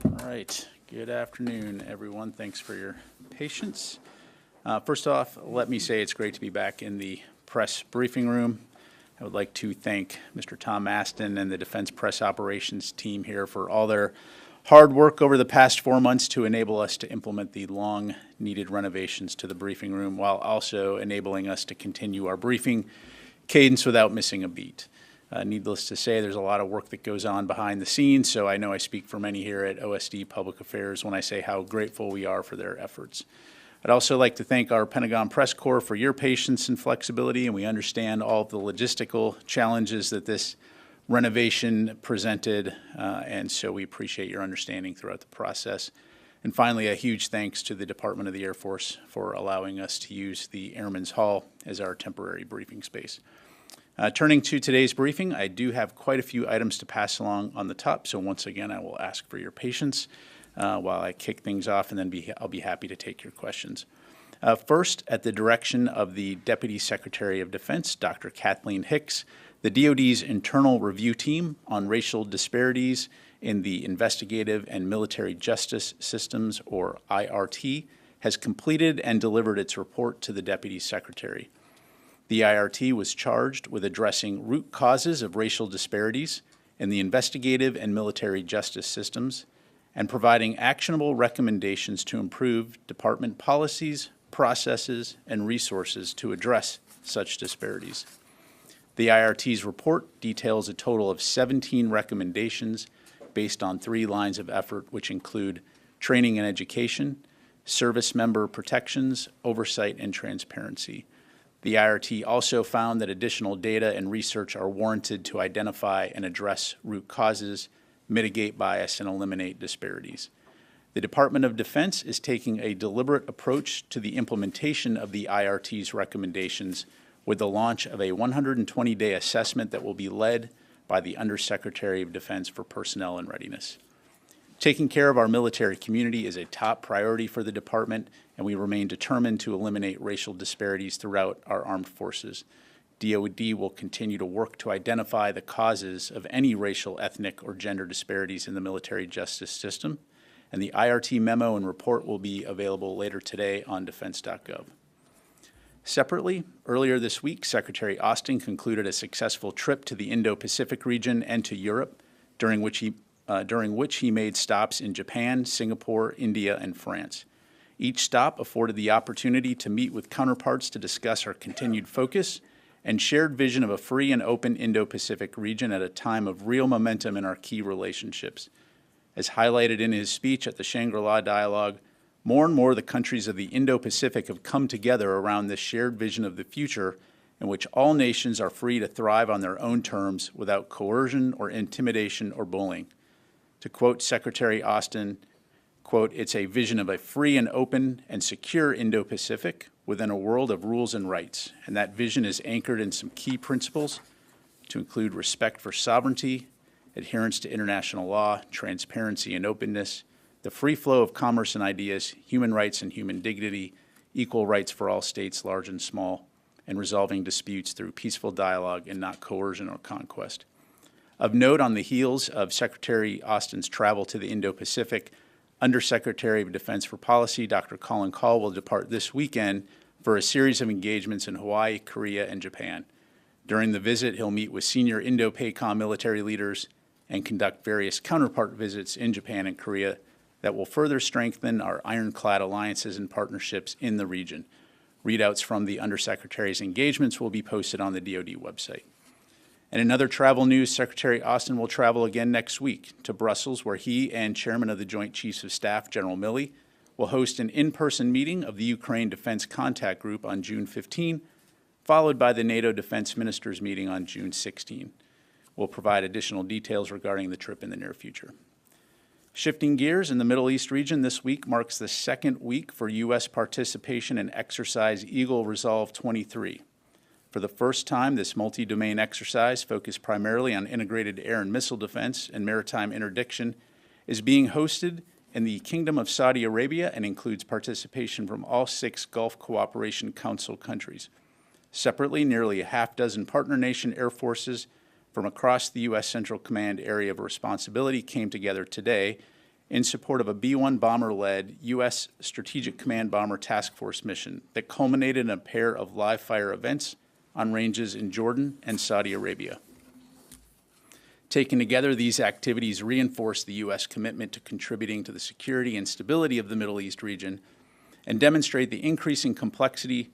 All right, good afternoon, everyone. Thanks for your patience. First off, let me say it's great to be back in the press briefing room. I would like to thank Mr. Tom Aston and the Defense Press Operations team here for all their hard work over the past 4 months to enable us to implement the long-needed renovations to the briefing room while also enabling us to continue our briefing cadence without missing a beat. Needless to say, there's a lot of work that goes on behind the scenes, so I know I speak for many here at OSD Public Affairs when I say how grateful we are for their efforts. I'd also like to thank our Pentagon Press Corps for your patience and flexibility, and we understand all of the logistical challenges that this renovation presented, and so we appreciate your understanding throughout the process. And finally, a huge thanks to the Department of the Air Force for allowing us to use the Airmen's Hall as our temporary briefing space. Turning to today's briefing, I do have quite a few items to pass along on the top, so once again, I will ask for your patience while I kick things off, and then I'll be happy to take your questions. First, at the direction of the Deputy Secretary of Defense, Dr. Kathleen Hicks, the DoD's internal review team on racial disparities in the investigative and military justice systems, or IRT, has completed and delivered its report to the Deputy Secretary. The IRT was charged with addressing root causes of racial disparities in the investigative and military justice systems and providing actionable recommendations to improve department policies, processes, and resources to address such disparities. The IRT's report details a total of 17 recommendations based on 3 lines of effort, which include training and education, service member protections, oversight, and transparency. The IRT also found that additional data and research are warranted to identify and address root causes, mitigate bias, and eliminate disparities. The Department of Defense is taking a deliberate approach to the implementation of the IRT's recommendations with the launch of a 120-day assessment that will be led by the Undersecretary of Defense for Personnel and Readiness. Taking care of our military community is a top priority for the department, and we remain determined to eliminate racial disparities throughout our armed forces. DoD will continue to work to identify the causes of any racial, ethnic, or gender disparities in the military justice system, and the IRT memo and report will be available later today on defense.gov. Separately, earlier this week, Secretary Austin concluded a successful trip to the Indo-Pacific region and to Europe, during which he made stops in Japan, Singapore, India, and France. Each stop afforded the opportunity to meet with counterparts to discuss our continued focus and shared vision of a free and open Indo-Pacific region at a time of real momentum in our key relationships. As highlighted in his speech at the Shangri-La Dialogue, more and more the countries of the Indo-Pacific have come together around this shared vision of the future in which all nations are free to thrive on their own terms without coercion or intimidation or bullying. To quote Secretary Austin, quote, "It's a vision of a free and open and secure Indo-Pacific within a world of rules and rights, and that vision is anchored in some key principles to include respect for sovereignty, adherence to international law, transparency and openness, the free flow of commerce and ideas, human rights and human dignity, equal rights for all states, large and small, and resolving disputes through peaceful dialogue and not coercion or conquest." Of note, on the heels of Secretary Austin's travel to the Indo-Pacific, Undersecretary of Defense for Policy, Dr. Colin Kahl, will depart this weekend for a series of engagements in Hawaii, Korea, and Japan. During the visit, he'll meet with senior Indo-PACOM military leaders and conduct various counterpart visits in Japan and Korea that will further strengthen our ironclad alliances and partnerships in the region. Readouts from the Undersecretary's engagements will be posted on the DoD website. And in other travel news, Secretary Austin will travel again next week to Brussels, where he and Chairman of the Joint Chiefs of Staff, General Milley, will host an in-person meeting of the Ukraine Defense Contact Group on June 15, followed by the NATO Defense Ministers meeting on June 16. We'll provide additional details regarding the trip in the near future. Shifting gears, in the Middle East region, this week marks the second week for U.S. participation in Exercise Eagle Resolve 23. For the first time, this multi-domain exercise, focused primarily on integrated air and missile defense and maritime interdiction, is being hosted in the Kingdom of Saudi Arabia and includes participation from all 6 Gulf Cooperation Council countries. Separately, nearly a half dozen partner nation air forces from across the U.S. Central Command area of responsibility came together today in support of a B-1 bomber-led U.S. Strategic Command Bomber Task Force mission that culminated in a pair of live-fire events on ranges in Jordan and Saudi Arabia. Taken together, these activities reinforce the U.S. commitment to contributing to the security and stability of the Middle East region and demonstrate the increasing complexity,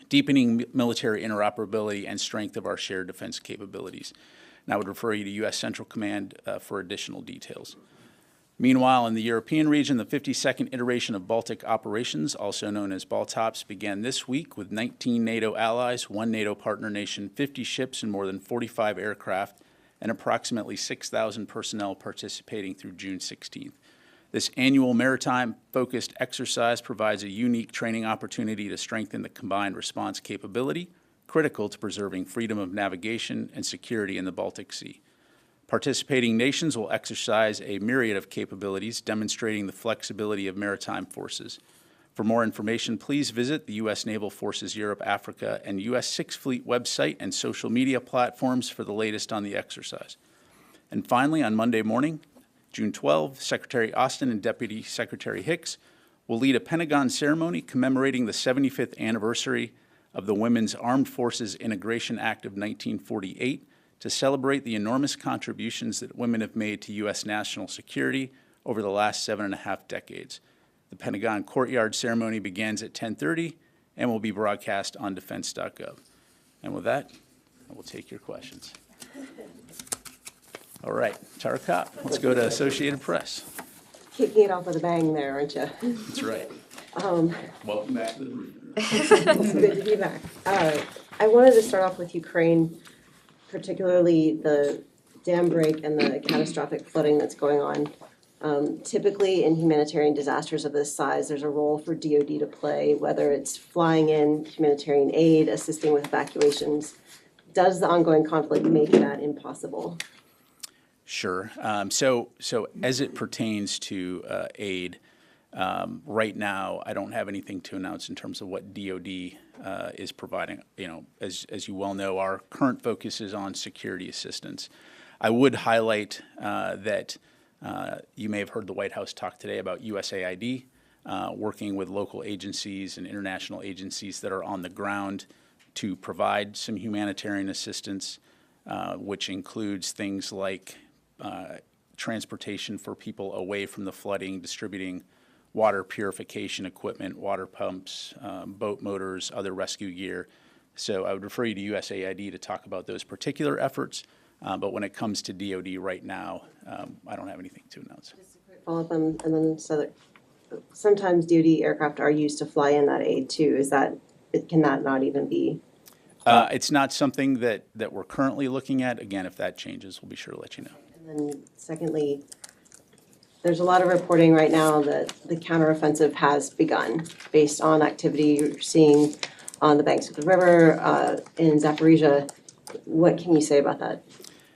deepening military interoperability, and strength of our shared defense capabilities. And I would refer you to U.S. Central Command for additional details. Meanwhile, in the European region, the 52nd iteration of Baltic operations, also known as BALTOPS, began this week with 19 NATO allies, 1 NATO partner nation, 50 ships, and more than 45 aircraft, and approximately 6,000 personnel participating through June 16th. This annual maritime-focused exercise provides a unique training opportunity to strengthen the combined response capability, critical to preserving freedom of navigation and security in the Baltic Sea. Participating nations will exercise a myriad of capabilities, demonstrating the flexibility of maritime forces. For more information, please visit the U.S. Naval Forces Europe, Africa, and U.S. Sixth Fleet website and social media platforms for the latest on the exercise. And finally, on Monday morning, June 12, Secretary Austin and Deputy Secretary Hicks will lead a Pentagon ceremony commemorating the 75th anniversary of the Women's Armed Forces Integration Act of 1948 to celebrate the enormous contributions that women have made to U.S. national security over the last 7.5 decades. The Pentagon Courtyard ceremony begins at 10:30 and will be broadcast on defense.gov. And with that, I will take your questions. All right, Tara Kopp, let's go to Associated Press. Kicking it off with a bang there, aren't you? That's right. Welcome back to the briefing. It's good to be back. I wanted to start off with Ukraine, particularly the dam break and the catastrophic flooding that's going on. Typically in humanitarian disasters of this size, there's a role for DoD to play, whether it's flying in humanitarian aid, assisting with evacuations. Does the ongoing conflict make that impossible? Sure. So as it pertains to aid, right now, I don't have anything to announce in terms of what DoD is providing. You know, as you well know, our current focus is on security assistance. I would highlight that you may have heard the White House talk today about USAID working with local agencies and international agencies that are on the ground to provide some humanitarian assistance, which includes things like transportation for people away from the flooding, distributing water purification equipment, water pumps, boat motors, other rescue gear. So I would refer you to USAID to talk about those particular efforts. But when it comes to DoD right now, I don't have anything to announce. Just a quick follow-up, and then so that sometimes DoD aircraft are used to fly in that aid too. Can that not even be? It's not something that we're currently looking at. Again, if that changes, we'll be sure to let you know. And then secondly, there's a lot of reporting right now that the counteroffensive has begun based on activity you're seeing on the banks of the river in Zaporizhia. What can you say about that?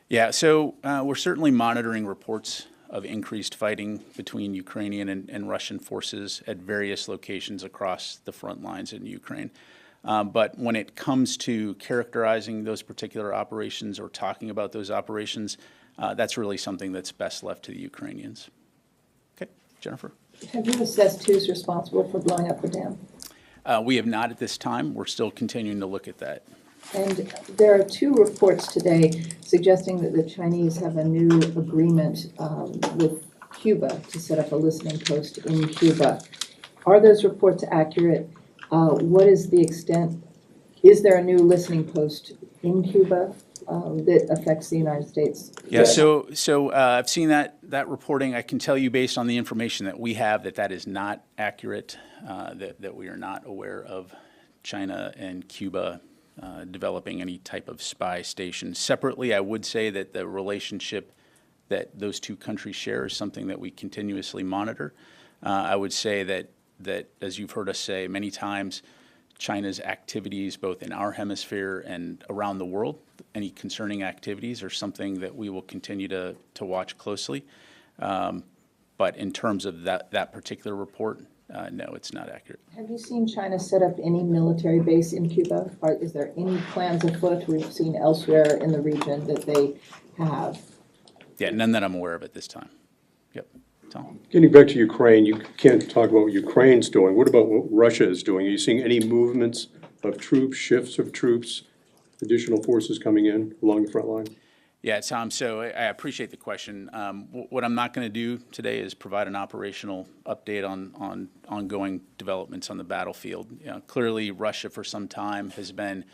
Yeah, so we're certainly monitoring reports of increased fighting between Ukrainian and Russian forces at various locations across the front lines in Ukraine. But when it comes to characterizing those particular operations or talking about those operations, that's really something that's best left to the Ukrainians. Okay, Jennifer? Have you assessed who's responsible for blowing up the dam? We have not at this time. We're still continuing to look at that. And there are 2 reports today suggesting that the Chinese have a new agreement with Cuba to set up a listening post in Cuba. Are those reports accurate? What is the extent? Is there a new listening post in Cuba that affects the United States? Yeah, so I've seen that reporting. I can tell you based on the information that we have that is not accurate, that we are not aware of China and Cuba developing any type of spy station. Separately, I would say that the relationship that those 2 countries share is something that we continuously monitor. I would say that, as you've heard us say many times, China's activities, both in our hemisphere and around the world, any concerning activities are something that we will continue to watch closely. But in terms of that particular report, no, it's not accurate. Have you seen China set up any military base in Cuba? Or is there any plans afoot we've seen elsewhere in the region that they have? Yeah, none that I'm aware of at this time. Yep. Tom? Getting back to Ukraine, you can't talk about what Ukraine's doing. What about what Russia is doing? Are you seeing any movements of troops, shifts of troops, additional forces coming in along the front line? Yeah, Tom, so I appreciate the question. What I'm not going to do today is provide an operational update on ongoing developments on the battlefield. Clearly, Russia for some time has been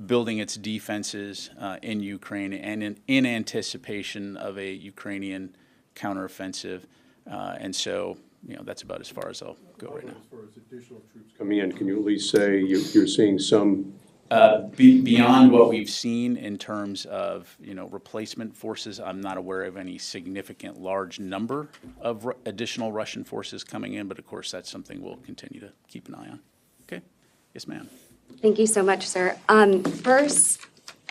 building its defenses in Ukraine and in anticipation of a Ukrainian counteroffensive. And so, that's about as far as I'll go right now. As far as additional troops coming in, can you at least say you're seeing some? Beyond what we've seen in terms of, replacement forces, I'm not aware of any significant large number of additional Russian forces coming in, but of course, that's something we'll continue to keep an eye on. Okay? Yes, ma'am. Thank you so much, sir. First,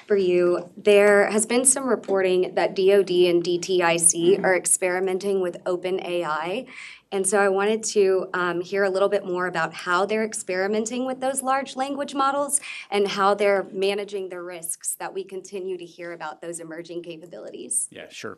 for you, there has been some reporting that DoD and DTIC are experimenting with OpenAI. And so I wanted to hear a little bit more about how they're experimenting with those large language models and how they're managing the risks that we continue to hear about those emerging capabilities. Yeah, sure.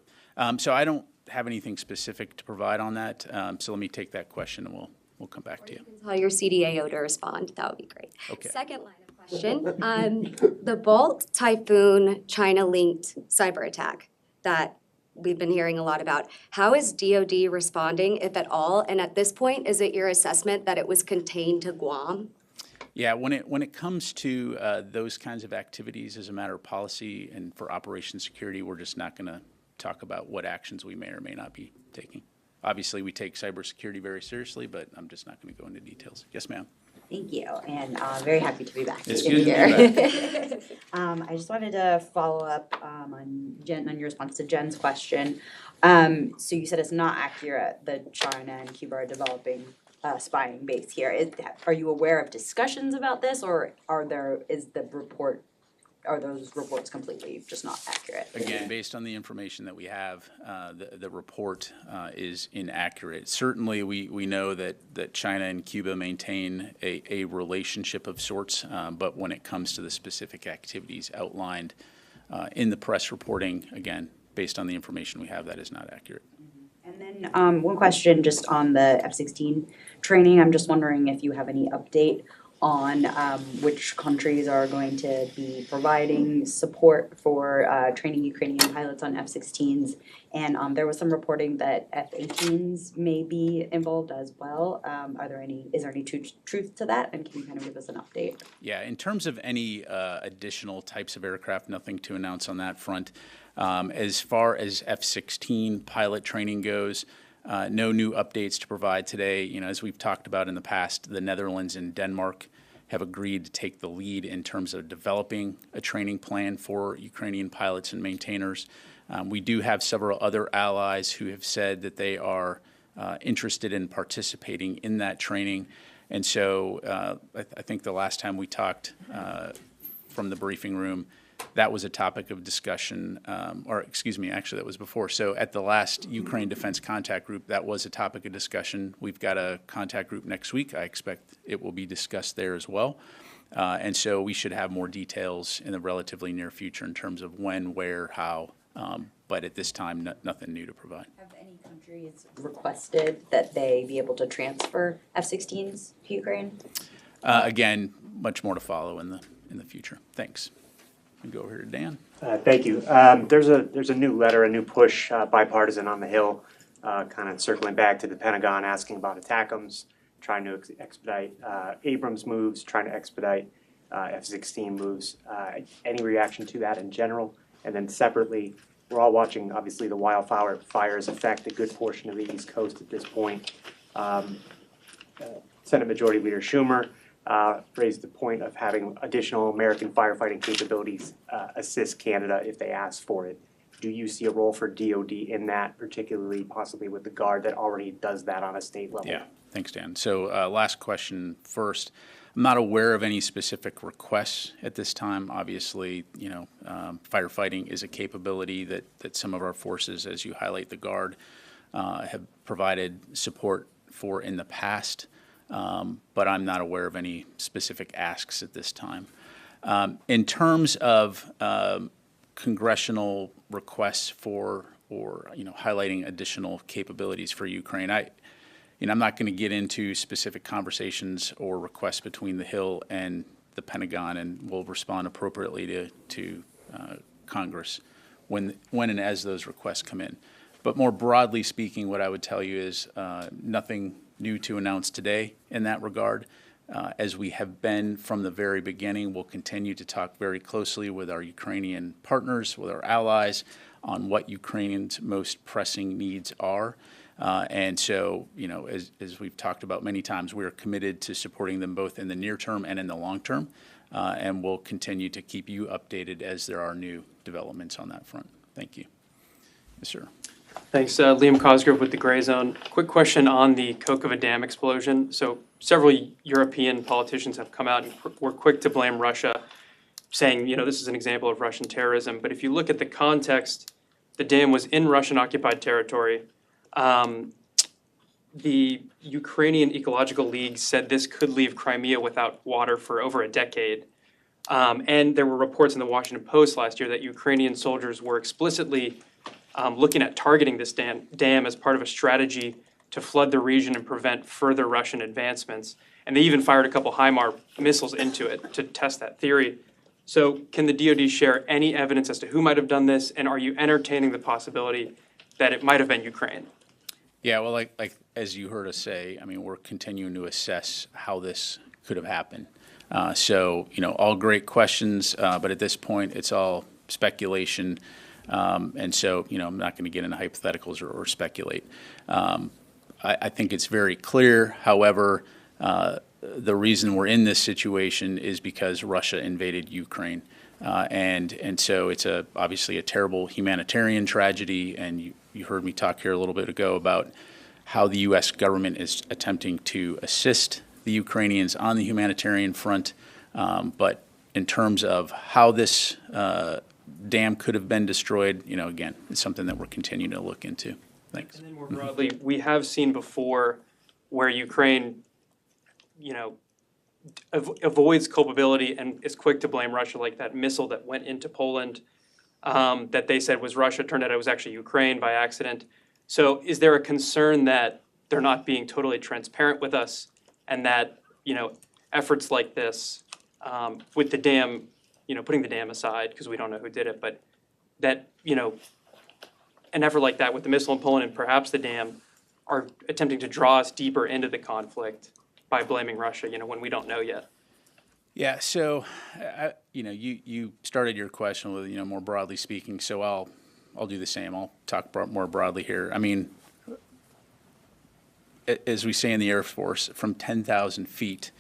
So I don't have anything specific to provide on that. So let me take that question and we'll come back to you. Tell your CDAO to respond. That would be great. Okay. Second line of question. The Bolt Typhoon China-linked cyber attack that we've been hearing a lot about. How is DoD responding, if at all? And at this point, is it your assessment that it was contained to Guam? Yeah, when it comes to those kinds of activities as a matter of policy and for operation security, we're just not going to talk about what actions we may or may not be taking. Obviously, we take cybersecurity very seriously, but I'm just not going to go into details. Yes, ma'am. Thank you, and very happy to be back. It's good to be back. I just wanted to follow up on your response to Jen's question. So you said it's not accurate that China and Cuba are developing a spying base here. Are you aware of discussions about this, or are those reports completely just not accurate? Again, based on the information that we have, the report is inaccurate. Certainly, we know that China and Cuba maintain a relationship of sorts, but when it comes to the specific activities outlined in the press reporting, again, based on the information we have, that is not accurate. And then one question just on the F-16 training. I'm just wondering if you have any update on which countries are going to be providing support for training Ukrainian pilots on F-16s. And there was some reporting that F-18s may be involved as well. Is there any truth to that? And can you kind of give us an update? Yeah, in terms of any additional types of aircraft, nothing to announce on that front. As far as F-16 pilot training goes, no new updates to provide today. As we've talked about in the past, the Netherlands and Denmark have agreed to take the lead in terms of developing a training plan for Ukrainian pilots and maintainers. We do have several other allies who have said that they are interested in participating in that training. And so I think the last time we talked from the briefing room, that was a topic of discussion, actually that was before. So at the last Ukraine Defense Contact Group, that was a topic of discussion. We've got a contact group next week. I expect it will be discussed there as well. And so we should have more details in the relatively near future in terms of when, where, how. But at this time, nothing new to provide. Have any countries requested that they be able to transfer F-16s to Ukraine? Again, much more to follow in the future. Thanks. And go over here to Dan. Thank you. There's a new letter, a new push, bipartisan on the Hill, kind of circling back to the Pentagon, asking about ATACMS, trying to expedite Abrams moves, trying to expedite F-16 moves. Any reaction to that in general? And then separately, we're all watching, obviously, the wildfires affect a good portion of the East Coast at this point. Senate Majority Leader Schumer raised the point of having additional American firefighting capabilities assist Canada if they ask for it. Do you see a role for DoD in that, particularly possibly with the Guard that already does that on a state level? Yeah, thanks, Dan. So last question first. I'm not aware of any specific requests at this time. Obviously, firefighting is a capability that some of our forces, as you highlight the Guard, have provided support for in the past. but I'm not aware of any specific asks at this time. In terms of congressional requests for, or highlighting additional capabilities for Ukraine, I'm not going to get into specific conversations or requests between the Hill and the Pentagon, and we'll respond appropriately to Congress when and as those requests come in. But more broadly speaking, what I would tell you is nothing new to announce today in that regard. As we have been from the very beginning, we'll continue to talk very closely with our Ukrainian partners, with our allies, on what Ukrainians' most pressing needs are. And so, as we've talked about many times, we are committed to supporting them both in the near term and in the long term. And we'll continue to keep you updated as there are new developments on that front. Thank you. Yes, sir. Thanks. Liam Cosgrove with the Gray Zone. Quick question on the Kokova Dam explosion. So several European politicians have come out and were quick to blame Russia, saying, this is an example of Russian terrorism. But if you look at the context, the dam was in Russian-occupied territory. The Ukrainian Ecological League said this could leave Crimea without water for over a decade. And there were reports in the Washington Post last year that Ukrainian soldiers were explicitly looking at targeting this dam as part of a strategy to flood the region and prevent further Russian advancements. And they even fired a couple HIMARS missiles into it to test that theory. So can the DoD share any evidence as to who might have done this? And are you entertaining the possibility that it might have been Ukraine? Yeah, well, like as you heard us say, we're continuing to assess how this could have happened. So, all great questions, but at this point, it's all speculation. And so, I'm not going to get into hypotheticals or speculate. I think it's very clear, however, the reason we're in this situation is because Russia invaded Ukraine. And so it's obviously a terrible humanitarian tragedy, and you heard me talk here a little bit ago about how the U.S. government is attempting to assist the Ukrainians on the humanitarian front. But in terms of how this dam could have been destroyed, again, it's something that we're continuing to look into. Thanks. And then more broadly, we have seen before where Ukraine, avoids culpability and is quick to blame Russia, like that missile that went into Poland that they said was Russia. Turned out it was actually Ukraine by accident. So is there a concern that they're not being totally transparent with us, and that, efforts like this with the dam, putting the dam aside because we don't know who did it, but that, an effort like that with the missile in Poland and perhaps the dam are attempting to draw us deeper into the conflict by blaming Russia, when we don't know yet? Yeah, so, you started your question with, more broadly speaking, so I'll do the same. I'll talk more broadly here. As we say in the Air Force, from 10,000 feet,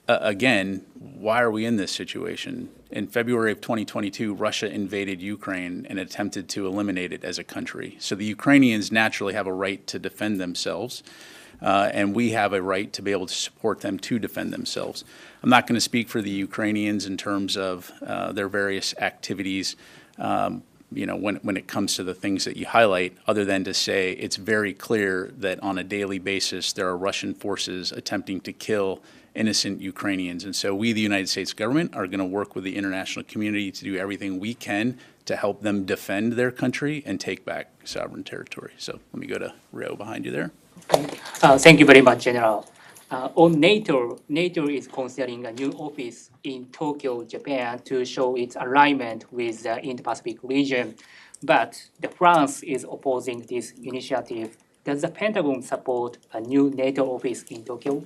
again, why are we in this situation? In February of 2022, Russia invaded Ukraine and attempted to eliminate it as a country. So the Ukrainians naturally have a right to defend themselves. And we have a right to be able to support them to defend themselves. I'm not going to speak for the Ukrainians in terms of their various activities, when it comes to the things that you highlight, other than to say it's very clear that on a daily basis there are Russian forces attempting to kill innocent Ukrainians. And so we, the United States government, are going to work with the international community to do everything we can to help them defend their country and take back sovereign territory. So let me go to Rio behind you there. Thank you very much, General. On NATO is considering a new office in Tokyo, Japan, to show its alignment with the Indo-Pacific region. But France is opposing this initiative. Does the Pentagon support a new NATO office in Tokyo?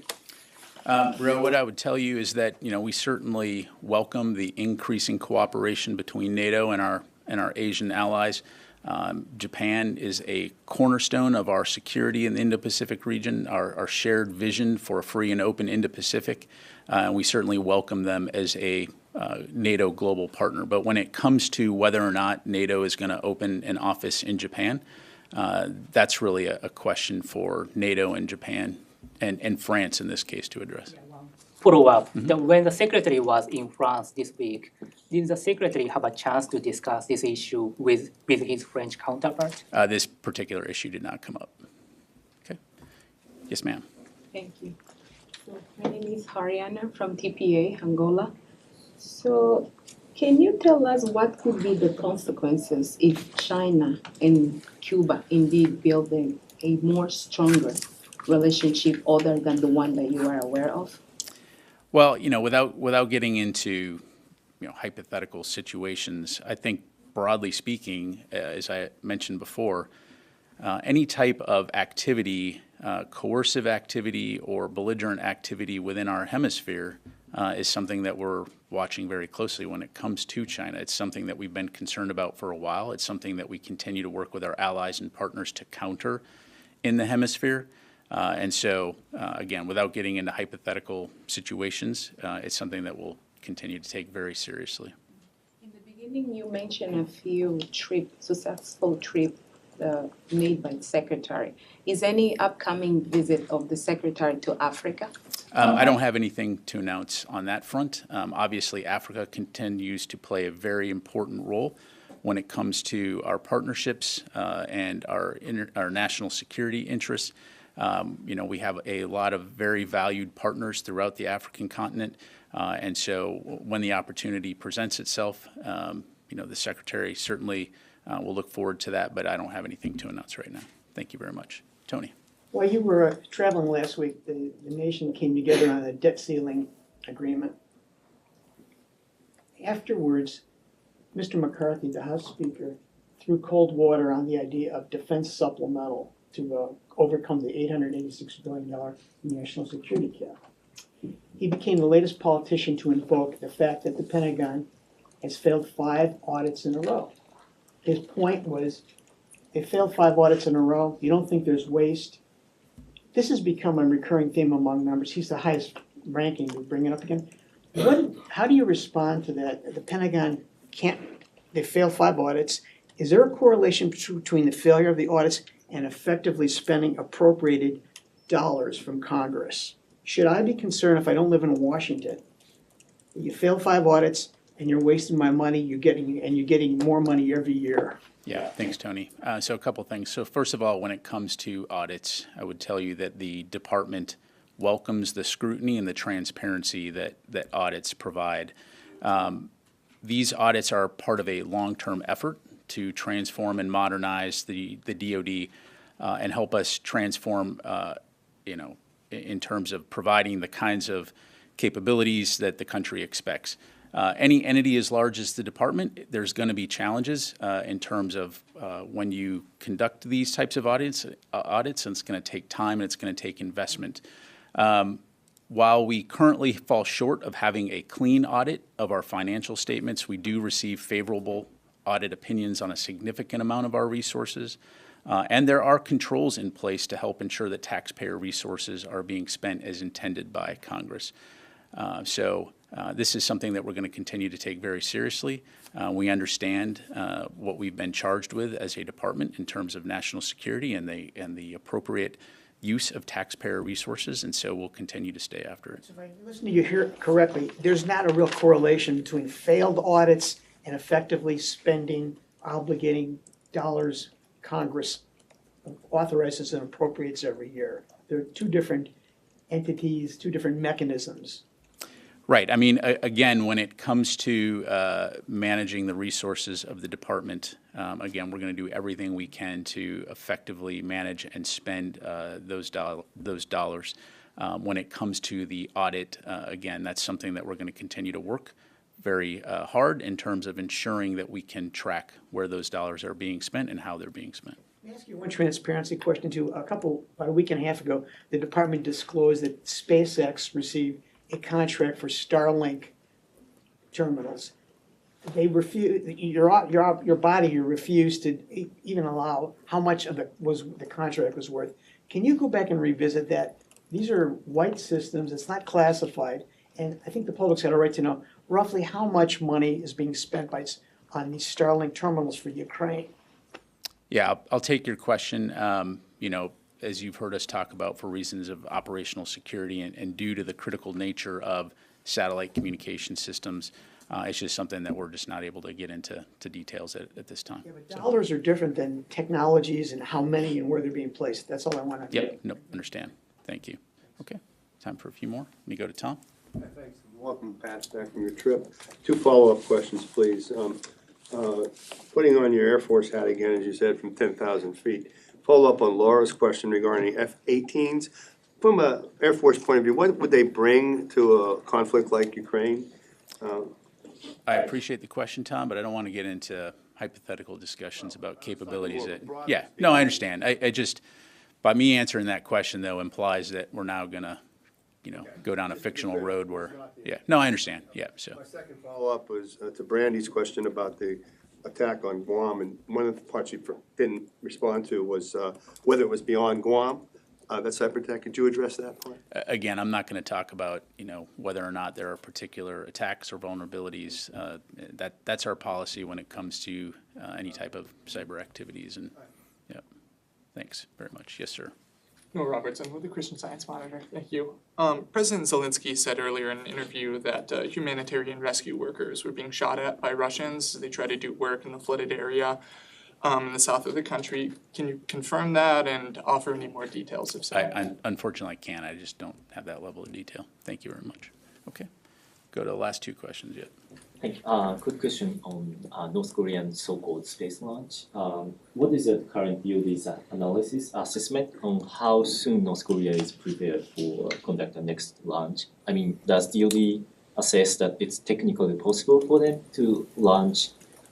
Rio, what I would tell you is that we certainly welcome the increasing cooperation between NATO and our Asian allies. Japan is a cornerstone of our security in the Indo-Pacific region, our shared vision for a free and open Indo-Pacific. And we certainly welcome them as a NATO global partner. But when it comes to whether or not NATO is going to open an office in Japan, that's really a question for NATO and Japan and France in this case to address. Follow-up. When the Secretary was in France this week, did the Secretary have a chance to discuss this issue with his French counterpart? This particular issue did not come up. Okay. Yes, ma'am. Thank you. My name is Hariana from TPA, Angola. So, can you tell us what could be the consequences if China and Cuba indeed build a more stronger relationship other than the one that you are aware of? Well, without getting into, hypothetical situations, I think broadly speaking, as I mentioned before, any type of activity, coercive activity or belligerent activity within our hemisphere is something that we're watching very closely when it comes to China. It's something that we've been concerned about for a while. It's something that we continue to work with our allies and partners to counter in the hemisphere. And so, again, without getting into hypothetical situations, it's something that we'll continue to take very seriously. In the beginning, you mentioned a few successful trip made by the Secretary. Is any upcoming visit of the Secretary to Africa? I don't have anything to announce on that front. Obviously, Africa continues to play a very important role when it comes to our partnerships and our national security interests. We have a lot of very valued partners throughout the African continent. And so when the opportunity presents itself, the Secretary certainly will look forward to that, but I don't have anything to announce right now. Thank you very much. Tony. While you were traveling last week, the nation came together on a debt ceiling agreement. Afterwards, Mr. McCarthy, the House Speaker, threw cold water on the idea of defense supplemental to overcome the $886 billion national security cap. He became the latest politician to invoke the fact that the Pentagon has failed 5 audits in a row. His point was, they failed 5 audits in a row, you don't think there's waste. This has become a recurring theme among members. He's the highest ranking, we bring it up again. How do you respond to that? The Pentagon they failed 5 audits. Is there a correlation between the failure of the audits and effectively spending appropriated dollars from Congress? Should I be concerned if I don't live in Washington? You fail 5 audits and you're wasting my money, you're getting more money every year. Yeah, thanks, Tony. So a couple things. So first of all, when it comes to audits, I would tell you that the department welcomes the scrutiny and the transparency that audits provide. These audits are part of a long-term effort to transform and modernize the DoD and help us transform, in terms of providing the kinds of capabilities that the country expects. Any entity as large as the department, there's going to be challenges in terms of when you conduct these types of audits, and it's going to take time and it's going to take investment. While we currently fall short of having a clean audit of our financial statements, we do receive favorable audit opinions on a significant amount of our resources. And there are controls in place to help ensure that taxpayer resources are being spent as intended by Congress. So this is something that we're going to continue to take very seriously. We understand what we've been charged with as a department in terms of national security and the appropriate use of taxpayer resources, and so we'll continue to stay after it. So if I listen to you here correctly, there's not a real correlation between failed audits and effectively spending, obligating dollars Congress authorizes and appropriates every year. There are 2 different entities, 2 different mechanisms. Right. I mean, again, when it comes to managing the resources of the department, again, we're going to do everything we can to effectively manage and spend those dollars. When it comes to the audit, again, that's something that we're going to continue to work very hard in terms of ensuring that we can track where those dollars are being spent and how they're being spent. Let me ask you one transparency question too. About a week and a half ago, the department disclosed that SpaceX received a contract for Starlink terminals. They refused. Your body refused to even allow how much of it was the contract was worth. Can you go back and revisit that? These are white systems. It's not classified, and I think the public's got a right to know roughly how much money is being spent on these Starlink terminals for Ukraine. Yeah, I'll take your question. As you've heard us talk about, for reasons of operational security and due to the critical nature of satellite communication systems, it's just something that we're just not able to get into details at this time. Yeah, but dollars are different than technologies and how many and where they're being placed. That's all I want to know. Yep, no, understand. Thank you. Okay. Time for a few more. Let me go to Tom. Thanks. Welcome, Pat, back from your trip. 2 follow-up questions, please. Putting on your Air Force hat again, as you said, from 10,000 feet. Follow up on Laura's question regarding F-18s. From an Air Force point of view, what would they bring to a conflict like Ukraine? I appreciate the question, Tom, but I don't want to get into hypothetical discussions about capabilities that, yeah, no, I understand. I just, by me answering that question, though, implies that we're now going to, go down a fictional road where, yeah, no, I understand, yeah, so. My second follow-up was to Brandy's question about the attack on Guam, and one of the parts you didn't respond to was whether it was beyond Guam, that cyber attack. Could you address that point? Again, I'm not going to talk about, whether or not there are particular attacks or vulnerabilities. That's our policy when it comes to any type of cyber activities, and, yeah, thanks very much. Yes, sir. Noah Robertson with the Christian Science Monitor. Thank you. President Zelensky said earlier in an interview that humanitarian rescue workers were being shot at by Russians as they tried to do work in the flooded area in the south of the country. Can you confirm that and offer any more details if so? Unfortunately, I can't. I just don't have that level of detail. Thank you very much. Okay. Go to the last 2 questions yet. Thank you. Quick question on North Korean so-called space launch. What is the current DoD's assessment on how soon North Korea is prepared for conduct the next launch? I mean, does DoD assess that it's technically possible for them to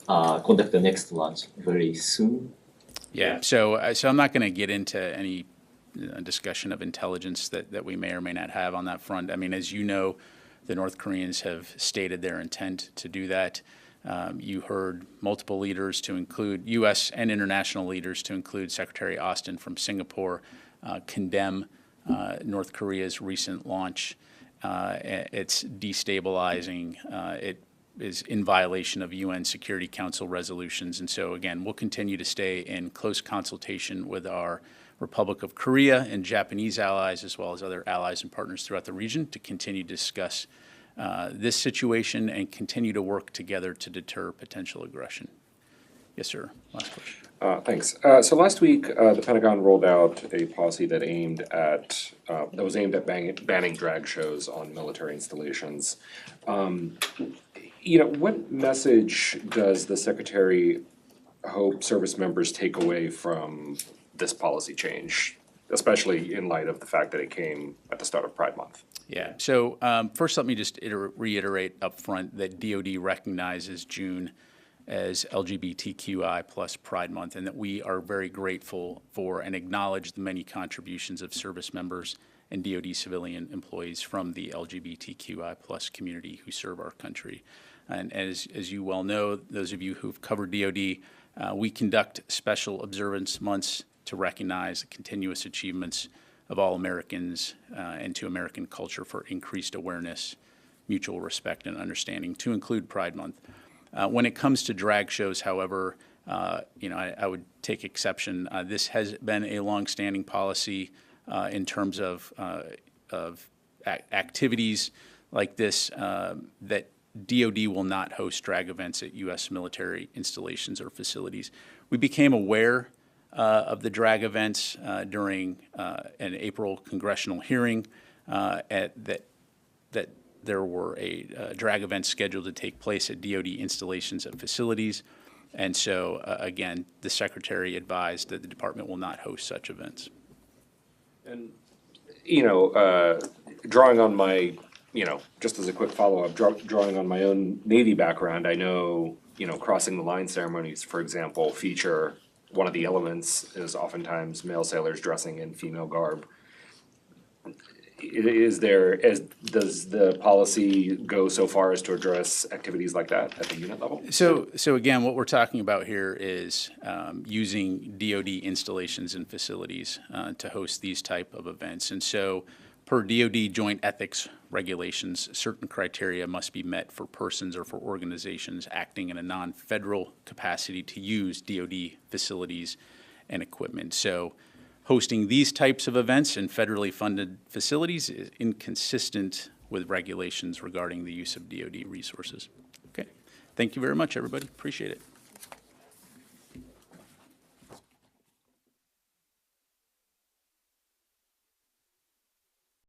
conduct the next launch very soon? Yeah. So I'm not going to get into any discussion of intelligence that we may or may not have on that front. I mean, as you know, the North Koreans have stated their intent to do that. You heard multiple leaders, to include U.S. and international leaders, to include Secretary Austin from Singapore, condemn North Korea's recent launch. It's destabilizing. It is in violation of UN Security Council resolutions. And so, again, we'll continue to stay in close consultation with our Republic of Korea and Japanese allies, as well as other allies and partners throughout the region, to continue to discuss this situation and continue to work together to deter potential aggression. Yes, sir. Last question. Thanks. So last week, the Pentagon rolled out a policy that was aimed at banning drag shows on military installations. What message does the Secretary hope service members take away from this policy change, especially in light of the fact that it came at the start of Pride Month? Yeah. So first, let me just reiterate up front that DoD recognizes June as LGBTQI plus Pride Month, and that we are very grateful for and acknowledge the many contributions of service members and DoD civilian employees from the LGBTQI plus community who serve our country. And as you well know, those of you who've covered DoD, we conduct special observance months to recognize the continuous achievements of all Americans and to American culture for increased awareness, mutual respect, and understanding, to include Pride Month. When it comes to drag shows, however, I would take exception. This has been a longstanding policy in terms of activities like this, that DoD will not host drag events at U.S. military installations or facilities. We became aware of the drag events during an April congressional hearing that there were a drag event scheduled to take place at DoD installations and facilities. And so, again, the Secretary advised that the Department will not host such events. And, drawing on my, just as a quick follow-up, drawing on my own Navy background, I know, crossing the line ceremonies, for example, feature one of the elements is oftentimes male sailors dressing in female garb. Does the policy go so far as to address activities like that at the unit level? So again, what we're talking about here is using DoD installations and facilities to host these type of events. And so, per DoD joint ethics regulations, certain criteria must be met for persons or for organizations acting in a non-federal capacity to use DoD facilities and equipment. So hosting these types of events in federally funded facilities is inconsistent with regulations regarding the use of DoD resources. Okay. Thank you very much, everybody. Appreciate it.